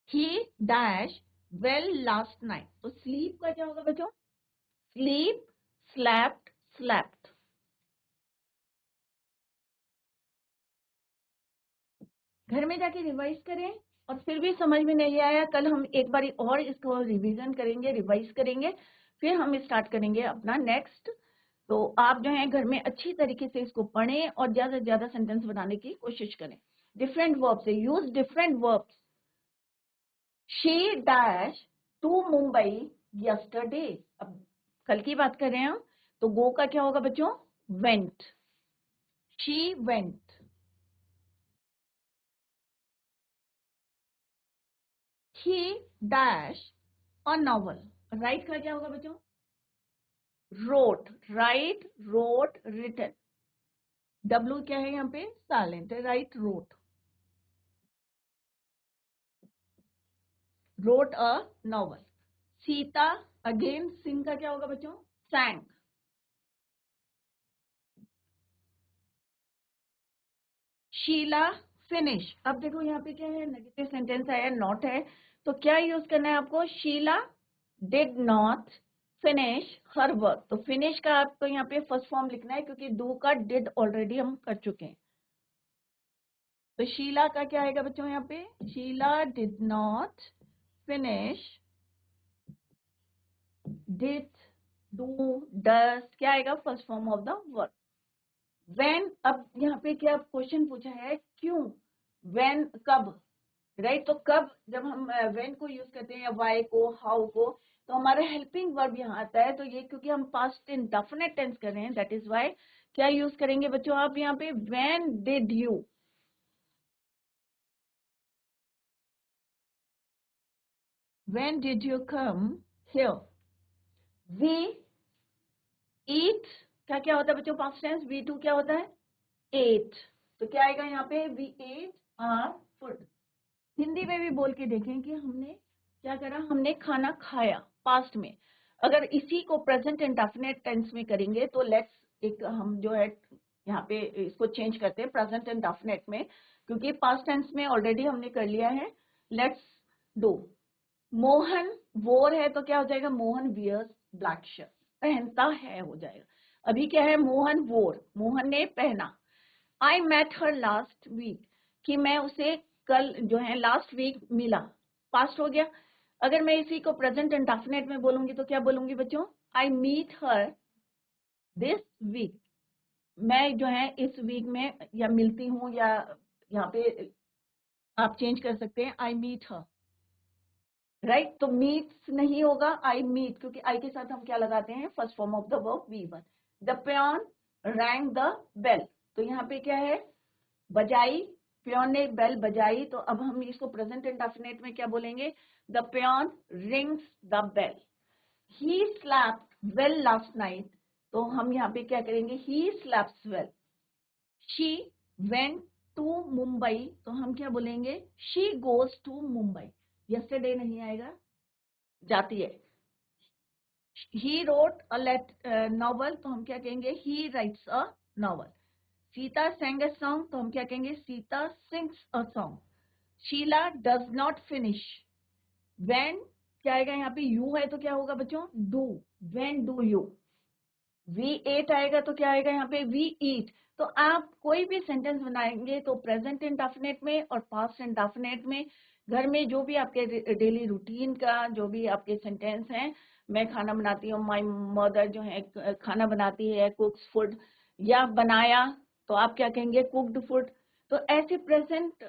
he dash well last night. तो स्लीप का क्या होगा बच्चों, स्लीप, स्लैप्ड, स्लैप्ड। घर में जाके रिवाइज करें, और फिर भी समझ में नहीं आया, कल हम एक बार और इसको रिवीजन करेंगे, रिवाइज करेंगे, फिर हम स्टार्ट करेंगे अपना नेक्स्ट। तो आप जो है घर में अच्छी तरीके से इसको पढ़ें और ज्यादा से ज्यादा सेंटेंस बनाने की कोशिश करें। डिफरेंट वर्ब से use different verbs. She dash to Mumbai yesterday, अब कल की बात कर रहे हैं हम, तो गो का क्या होगा बच्चों, went, she went. He dash a novel, write का क्या होगा बच्चों, रोट, राइट, रोट, रिटन। डब्ल्यू क्या है यहाँ पे, साइलेंट है, write, wrote, wrote a novel. Sita, again sing का क्या होगा बच्चों, सैंग। शीला फिनिश, अब देखो यहाँ पे क्या है, नेगेटिव सेंटेंस आया, नॉट है, तो क्या यूज करना है आपको, Sheela did not finish her work. तो फिनिश का आपको यहाँ पे फर्स्ट फॉर्म लिखना है, क्योंकि डू का डिड ऑलरेडी हम कर चुके हैं। तो शीला का क्या आएगा बच्चों यहाँ पे, Sheela did not finish, did, do, does, क्या आएगा first form of the verb. When, अब यहाँ पे क्या क्वेश्चन पूछा है, क्यों, व्हेन कब, राइट? तो कब जब हम व्हेन को यूज करते हैं, या वाई को, हाउ को, तो हमारा हेल्पिंग वर्ब यहाँ आता है। तो ये क्योंकि हम पास्ट इंडेफिनिट टेंस कर रहे हैं, दैट इज वाई क्या यूज करेंगे बच्चों आप यहाँ पे, when did you, when did you come here. We eat का क्या होता है बच्चों, पास्ट टेंस, V2 क्या होता है, एट। तो क्या आएगा यहाँ पे, we ate our food. Hindi में भी बोल के देखें कि हमने क्या करा, हमने खाना खाया, पास्ट में। अगर इसी को प्रेजेंट इंडेफिनिट टेंस में करेंगे तो लेट्स, एक हम जो है यहाँ पे इसको चेंज करते हैं प्रेजेंट इंडेफिनिट में, क्योंकि पास्ट टेंस में ऑलरेडी हमने कर लिया है। लेट्स डू, मोहन वोर है, तो क्या हो जाएगा, मोहन वियर्स ब्लैक शर्ट, पहनता है हो जाएगा। अभी क्या है, मोहन वोर, मोहन ने पहना। I met her last week, कि मैं उसे कल जो है लास्ट वीक मिला, पास्ट हो गया। अगर मैं इसी को प्रेजेंट इंडेफिनिट में बोलूंगी तो क्या बोलूंगी बच्चों, I meet her this week, मैं जो है इस वीक में या मिलती हूँ, या यहाँ पे आप चेंज कर सकते हैं, आई मीट हर, राइट? तो मीट्स नहीं होगा, आई मीट, क्योंकि आई के साथ हम क्या लगाते हैं, first form of the verb V1। The peon rang the bell, तो यहाँ पे क्या है, बजाई, पियोन ने बेल बजाई, तो अब हम इसको प्रेजेंट इंडेफिनिट में क्या बोलेंगे? The peon rings the bell. He slapped well last night, तो हम यहाँ पे क्या करेंगे? He slaps well. She went to Mumbai, तो हम क्या बोलेंगे? She goes to Mumbai. Yesterday नहीं आएगा, जाती है। ही रोट अ नॉवल, तो हम क्या कहेंगे? He writes a novel. Sita sang a song, तो हम क्या कहेंगे? Sita sings a song। Sheela does not finish. when क्या आएगा यहाँ पे? यू है तो क्या होगा बच्चों? Do. when do you। We ate आएगा तो क्या आएगा यहाँ पे? We eat. तो आप कोई भी सेंटेंस बनाएंगे तो प्रेजेंट इंडेफिनिट में और पास्ट इंडेफिनिट में, घर में जो भी आपके डेली रूटीन का जो भी आपके सेंटेंस हैं, मैं खाना बनाती हूँ, माय मदर जो है खाना बनाती है, कुक्स फूड, या बनाया तो आप क्या कहेंगे? Cooked food. तो ऐसे प्रेजेंट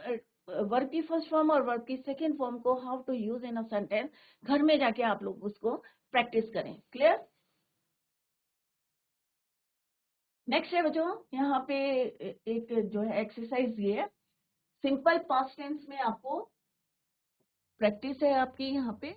वर्ब की फर्स्ट फॉर्म और वर्ब की सेकेंड फॉर्म को how to use in a sentence, घर में जाके आप लोग उसको प्रैक्टिस करें। क्लियर? नेक्स्ट है बच्चों, यहाँ पे एक जो है एक्सरसाइज ये है, सिंपल पास्ट टेंस में आपको प्रैक्टिस है आपकी यहाँ पे।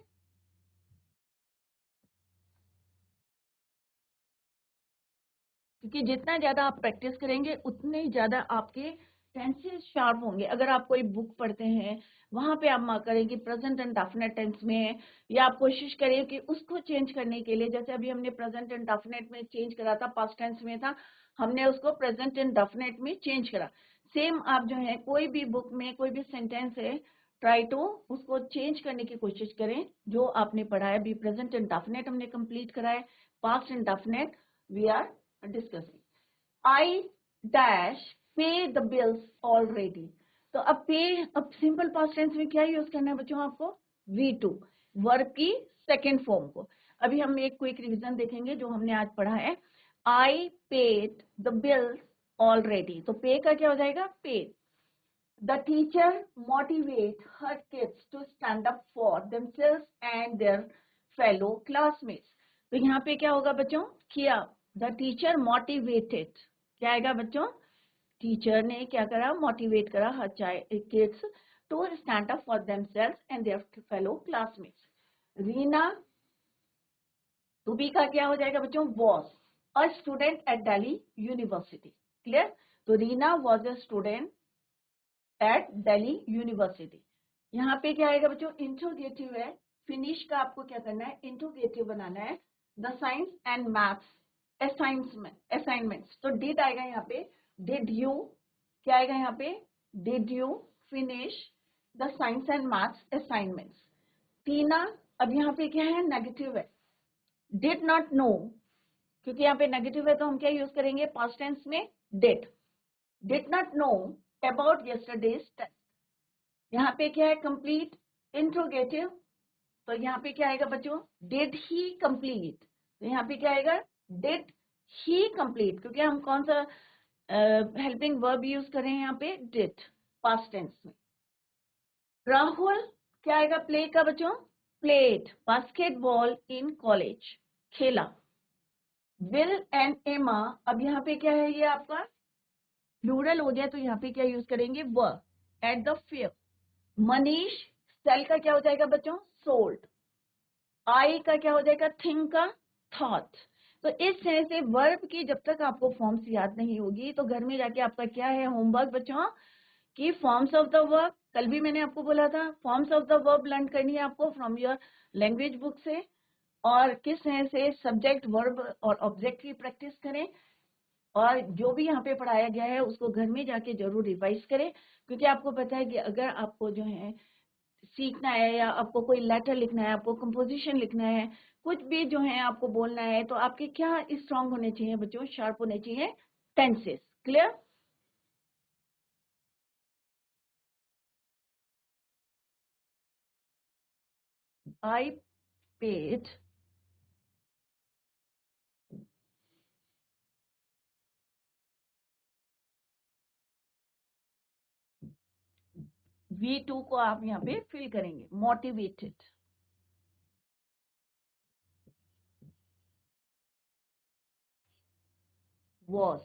क्योंकि जितना ज्यादा आप प्रैक्टिस करेंगे उतने ही ज्यादा आपके टेंसेस शार्प होंगे। अगर आप कोई बुक पढ़ते हैं, वहां पे आप मार्क करें कि प्रेजेंट एंड डेफिनेट टेंस में है, या आप कोशिश करें कि उसको चेंज करने के लिए, जैसे अभी हमने प्रेजेंट एंड डेफिनेट में चेंज करा था, पास्ट टेंस में था, हमने उसको प्रेजेंट एंड डेफिनेट में चेंज करा। सेम आप जो है कोई भी बुक में कोई भी सेंटेंस है, ट्राई टू उसको चेंज करने की कोशिश करें। जो आपने पढ़ा है, अभी प्रेजेंट एंड डेफिनेट हमने कंप्लीट करा है, past indefinite we are discussing। I dash pay the bills already। तो अब पे, अब सिंपल पास्ट टेंस में क्या यूज करना है बच्चों आपको? V2, वर्ब की सेकेंड फॉर्म को। अभी हम एक क्विक रिवीजन देखेंगे जो हमने आज पढ़ा है। I paid the bills already, तो पे का क्या हो जाएगा? paid। The teacher motivate her kids to stand up for themselves and their fellow classmates। तो यहाँ पे क्या होगा बच्चों? किया। The teacher motivated, क्या आएगा बच्चों? टीचर ने क्या करा? मोटिवेट करा her kids to stand up for themselves and their fellow classmates. Reena, to be का क्या हो जाएगा बच्चों? Was a student at Delhi university. Clear? तो Reena was a student at Delhi university. यहाँ पे क्या आएगा बच्चों? इंट्रोगेटिव है। फिनिश का आपको क्या करना है? इंट्रोगेटिव बनाना है। The science and maths assignments, तो डिड आएगा यहाँ पे। डिड यू, क्या आएगा यहाँ पे? Did you finish the science and maths assignments. Tina, अब यहाँ पे क्या है? नेगेटिव है। डिड नॉट नो, क्योंकि यहाँ पे नेगेटिव है तो हम क्या यूज करेंगे? पास्ट टेंस में did. Did not know about yesterday's test. यहाँ पे क्या है? कंप्लीट इंट्रोगेटिव, तो यहाँ पे क्या आएगा बच्चों? डिड ही कंप्लीट, तो यहाँ पे क्या आएगा? डिड ही कंप्लीट, क्योंकि हम कौन सा हेल्पिंग वर्ब यूज करें यहाँ पे? डिड, पास्ट टेंस में। राहुल, क्या आएगा? प्ले का बच्चों? प्लेड बास्केटबॉल इन कॉलेज, खेला। विल एंड एमा, अब यहाँ पे क्या है? ये आपका प्लूरल हो गया, तो यहाँ पे क्या यूज करेंगे? Were at the fair. Manish, sell का क्या हो जाएगा बच्चों? सोल्ड। आई का क्या हो जाएगा? थिंक का थॉट। तो इस तरह से वर्ब की जब तक आपको फॉर्म्स याद नहीं होगी, तो घर में जाके आपका क्या है होमवर्क बच्चों? कि फॉर्म्स ऑफ द वर्ब, कल भी मैंने आपको बोला था forms of the verb learn करनी है आपको फ्रॉम योर लैंग्वेज बुक से, और किस तरह से सब्जेक्ट वर्ब और ऑब्जेक्ट की प्रैक्टिस करें, और जो भी यहाँ पे पढ़ाया गया है उसको घर में जाके जरूर रिवाइज करें। क्योंकि आपको पता है कि अगर आपको जो है सीखना है, या आपको कोई लेटर लिखना है, आपको कंपोजिशन लिखना है, कुछ भी जो है आपको बोलना है, तो आपके क्या स्ट्रांग होने चाहिए बच्चों? शार्प होने चाहिए tenses. Clear? I paid V2 को आप यहाँ पे फिल करेंगे। Motivated, was,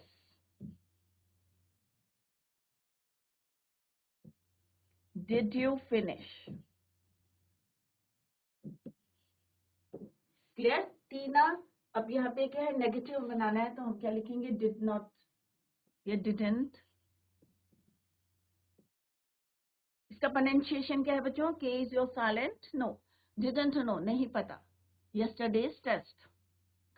Did you finish? Clear? Tina, अब यहाँ पे क्या है, नेगेटिव बनाना है तो हम क्या लिखेंगे, डिड नॉट या डिडंट. इसका प्रोनाउंसिएशन क्या है बच्चों? K is your silent. No. Didn't, no, नहीं पता. Yesterday's test.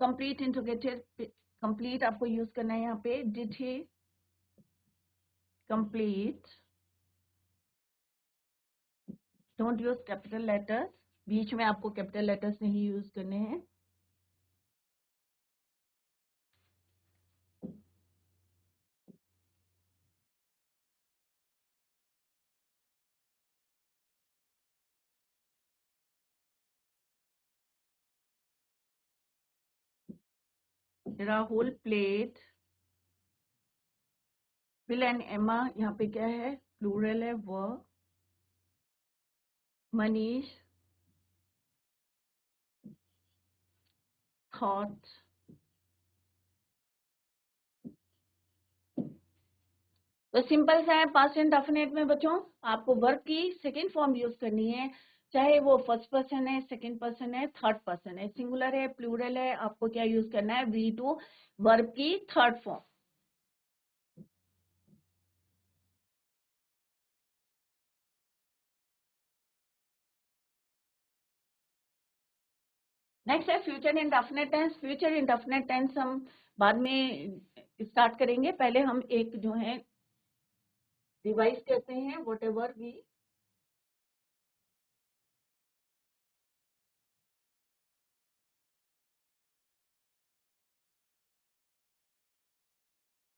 Complete interrogative, complete आपको यूज करना है यहाँ पे. Did he complete. Don't use capital letters, बीच में आपको कैपिटल लेटर्स नहीं यूज करने हैं. राहुल प्लेट. बिल एंड एमा, यहाँ पे क्या है, प्लूरल है. वो. मनीष थॉट. तो सिंपल सा है. पास्ट एंड डेफिनेट में बच्चों आपको वर्ब की सेकेंड फॉर्म यूज करनी है, चाहे वो फर्स्ट पर्सन है, सेकेंड पर्सन है, थर्ड पर्सन है, सिंगुलर है, प्लूरल है, आपको क्या यूज करना है, वी टू, वर्ब की थर्ड फॉर्म. नेक्स्ट है future indefinite tense. Future indefinite tense हम बाद में स्टार्ट करेंगे, पहले हम एक जो है रिवाइज करते हैं वॉट एवर वी.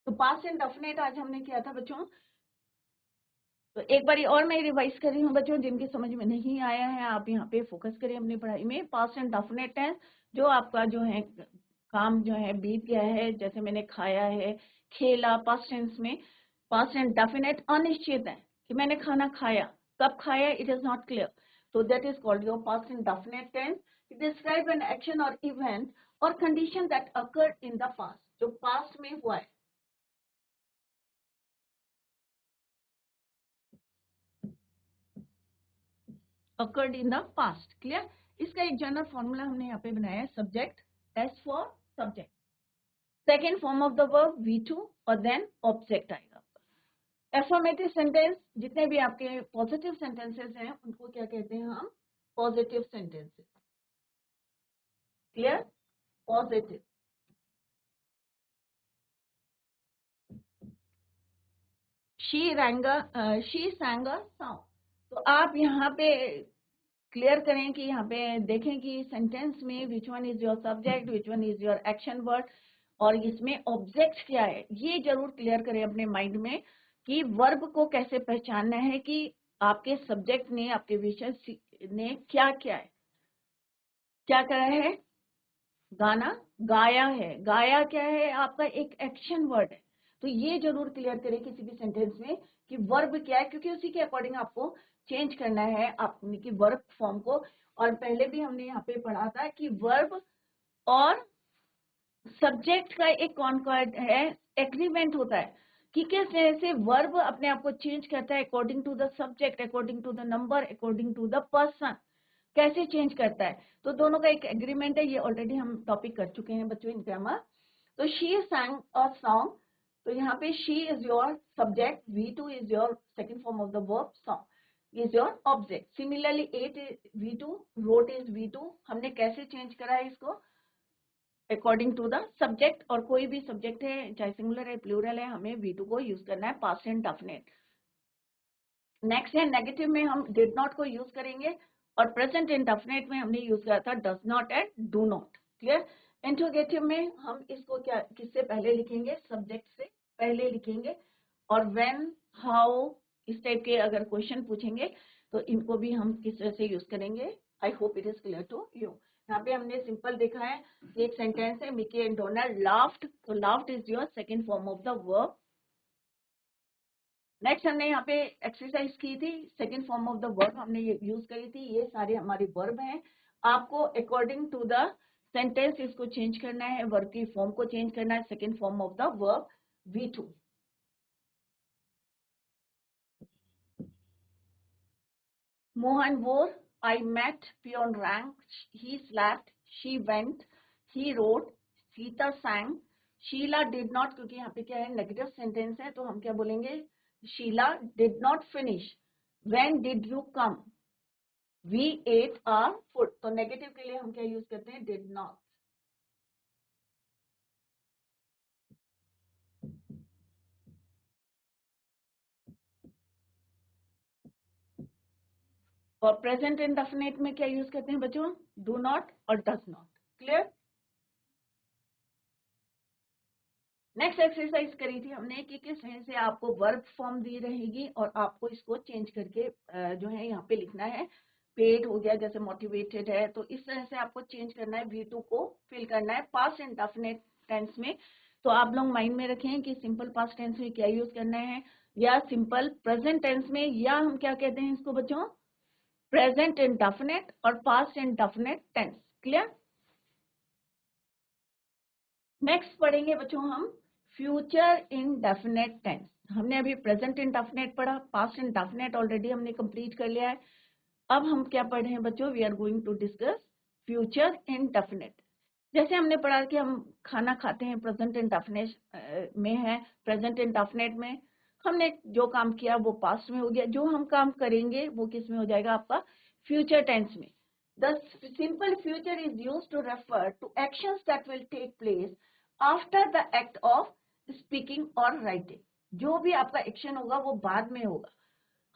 तो पास्ट इंडेफिनिट आज हमने किया था बच्चों, तो एक बार और मैं रिवाइज कर रही हूँ बच्चों, जिनके समझ में नहीं आया है आप यहाँ पे फोकस करें अपनी पढ़ाई में. पास्ट एंड डेफिनेट टेंस, जो आपका जो है काम जो है बीत गया है, जैसे मैंने खाया है, खेला, पास्ट टेंस में. पास्ट एंड डेफिनेट अनिश्चित है कि मैंने खाना खाया, कब खाया, it is not clear, so that is called your past indefinite tense. It describe an action or event or condition that occurred in the past, जो past में हुआ है. occurred in the past. clear? इसका एक general formula हमने यहाँ पे बनाया है, subject, S for subject, second form of the verb V2 और देन ऑब्जेक्ट आएगा. एफर्मेटिव सेंटेंस, जितने भी आपके पॉजिटिव सेंटेंसेस हैं उनको क्या कहते हैं हम, positive sentences. Clear? Positive. She sang a song. तो आप यहाँ पे क्लियर करें कि यहाँ पे देखें कि सेंटेंस में विच one is your subject, which one is your action word, और इसमें ऑब्जेक्ट क्या है, ये जरूर क्लियर करें अपने माइंड में कि वर्ब को कैसे पहचानना है कि आपके सब्जेक्ट ने, आपके विषय ने क्या किया है. क्या करा है, गाना गाया है. गाया क्या है, आपका एक एक्शन वर्ड है. तो ये जरूर क्लियर करें किसी भी सेंटेंस में कि वर्ब क्या है, क्योंकि उसी के अकॉर्डिंग आपको चेंज करना है आपने की वर्ब फॉर्म को. और पहले भी हमने यहाँ पे पढ़ा था कि वर्ब और सब्जेक्ट का एक कॉन्कॉर्ड है, एग्रीमेंट होता है कि किस तरह से वर्ब अपने आप को चेंज करता है according to the subject, according to the number, according to the person, कैसे चेंज करता है. तो दोनों का एक एग्रीमेंट है, ये ऑलरेडी हम टॉपिक कर चुके हैं बच्चों इन ग्रामर. तो शी sang a song, तो यहाँ पे she is your subject, V2 is your second form of the verb, song is your object. Similarly ate is V2, wrote is V2. हमने कैसे चेंज करा है इसको, अकॉर्डिंग टू द सब्जेक्ट, और कोई भी सब्जेक्ट है चाहे सिंगुलर है, प्लूरल है, हमें V2 को यूज करना है, पास्ट एंड डेफिनेट. नेक्स्ट है नेगेटिव में हम डिड नॉट को यूज करेंगे, और प्रेजेंट इंडेफिनिट में हमने यूज किया था does not and do not. Clear? Interrogative में हम इसको क्या किससे पहले लिखेंगे, सब्जेक्ट से पहले लिखेंगे. और व्हेन, हाउ, इस टाइप के अगर क्वेश्चन पूछेंगे तो इनको भी हम किस तरह से यूज करेंगे. I hope it is clear to you. यहाँ पे हमने सिंपल देखा है, एक सेंटेंस है, मिकी एंड डोनाल्ड लाफ्ड, तो laughed is your second form of the verb. Next हमने यहाँ पे एक्सरसाइज की थी, second form of the verb हमने ये यूज करी थी. ये सारे हमारे वर्ब हैं, आपको अकॉर्डिंग टू द सेंटेंस इसको चेंज करना है, वर्ब की फॉर्म को चेंज करना है, second form of the verb V2. Mohan wore, I met, peon rang, he slept, she went, he wrote, Sita sang, Sheela did not, क्योंकि यहाँ पे क्या है नेगेटिव सेंटेंस है तो हम क्या बोलेंगे, Sheela did not finish. When did you come, we ate our food. तो नेगेटिव के लिए हम क्या यूज करते हैं, डिड नॉट. और प्रेजेंट इंडेफिनिट में क्या यूज करते हैं बच्चों, डू नॉट और does not. Clear. Next exercise करी थी हमने कि किस तरह से आपको वर्ब फॉर्म दी रहेगी और आपको इसको चेंज करके जो है यहाँ पे लिखना है. पेड हो गया, जैसे मोटिवेटेड है, तो इस तरह से आपको चेंज करना है. V2 को फिल करना है पास्ट इंडेफिनिट टेंस में. तो आप लोग माइंड में रखें कि सिंपल पास्ट टेंस में क्या यूज करना है, या सिंपल प्रेजेंट टेंस में, या हम क्या कहते हैं इसको बच्चों, प्रेजेंट इंडेफिनिट और past indefinite tense. Clear. Next पढ़ेंगे बच्चों हम फ्यूचर इंडेफिनिट टेंस. हमने अभी प्रेजेंट इंडेफिनिट पढ़ा, पास्ट इंडेफिनिट ऑलरेडी हमने कंप्लीट कर लिया है. अब हम क्या पढ़ रहे हैं बच्चों, we are going to discuss future indefinite. जैसे हमने पढ़ा कि हम खाना खाते हैं, प्रेजेंट इंडेफिनिट में है. प्रेजेंट इंडेफिनिट में हमने जो काम किया वो पास्ट में हो गया, जो हम काम करेंगे वो किस में हो जाएगा आपका, फ्यूचर टेंस में. The simple future is used to refer to actions that will take place after the act of speaking or writing. जो भी आपका एक्शन होगा वो बाद में होगा.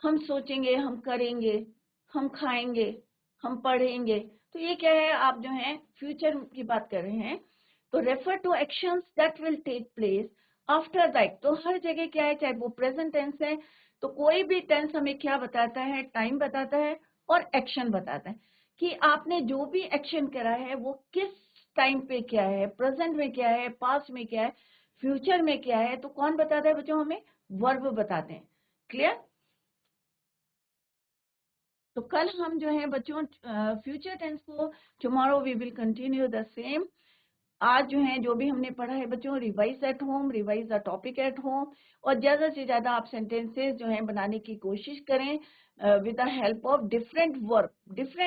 हम सोचेंगे, हम करेंगे, हम खाएंगे, हम पढ़ेंगे, तो ये क्या है, आप जो है फ्यूचर की बात कर रहे हैं. तो refer to actions that will take place after that. तो हर जगह क्या है, चाहे वो प्रेजेंट टेंस है तो कोई भी टेंस हमें क्या बताता है, टाइम बताता है और एक्शन बताता है कि आपने जो भी एक्शन करा है वो किस टाइम पे क्या है, प्रेजेंट में क्या है, पास्ट में क्या है, फ्यूचर में क्या है. तो कौन बताता है बच्चों, हमें वर्ब बताते हैं. क्लियर. तो कल हम जो है बच्चों फ्यूचर टेंस को, tomorrow we will continue the same. आज जो है जो भी हमने पढ़ा है बच्चों, revise at home, revise the topic at home, और ज्यादा से ज्यादा आप सेंटेंसेस जो है बनाने की कोशिश करें with the help of different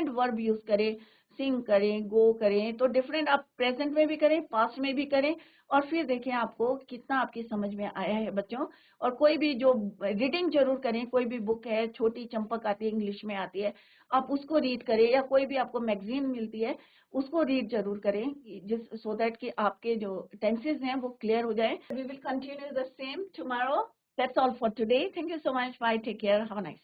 verb use करें. सिंग करें, गो करें, तो डिफरेंट आप प्रेजेंट में भी करें, पास्ट में भी करें, और फिर देखें आपको कितना आपकी समझ में आया है बच्चों. और कोई भी जो रीडिंग जरूर करें, कोई भी बुक है, छोटी चंपक आती है, इंग्लिश में आती है, आप उसको रीड करें, या कोई भी आपको मैगजीन मिलती है उसको रीड जरूर करें, जिस सो दैट कि आपके जो टेंसेस हैं वो क्लियर हो जाए. We will continue the same tomorrow. That's all for today. Thank you so much. Bye. Take care. Have a nice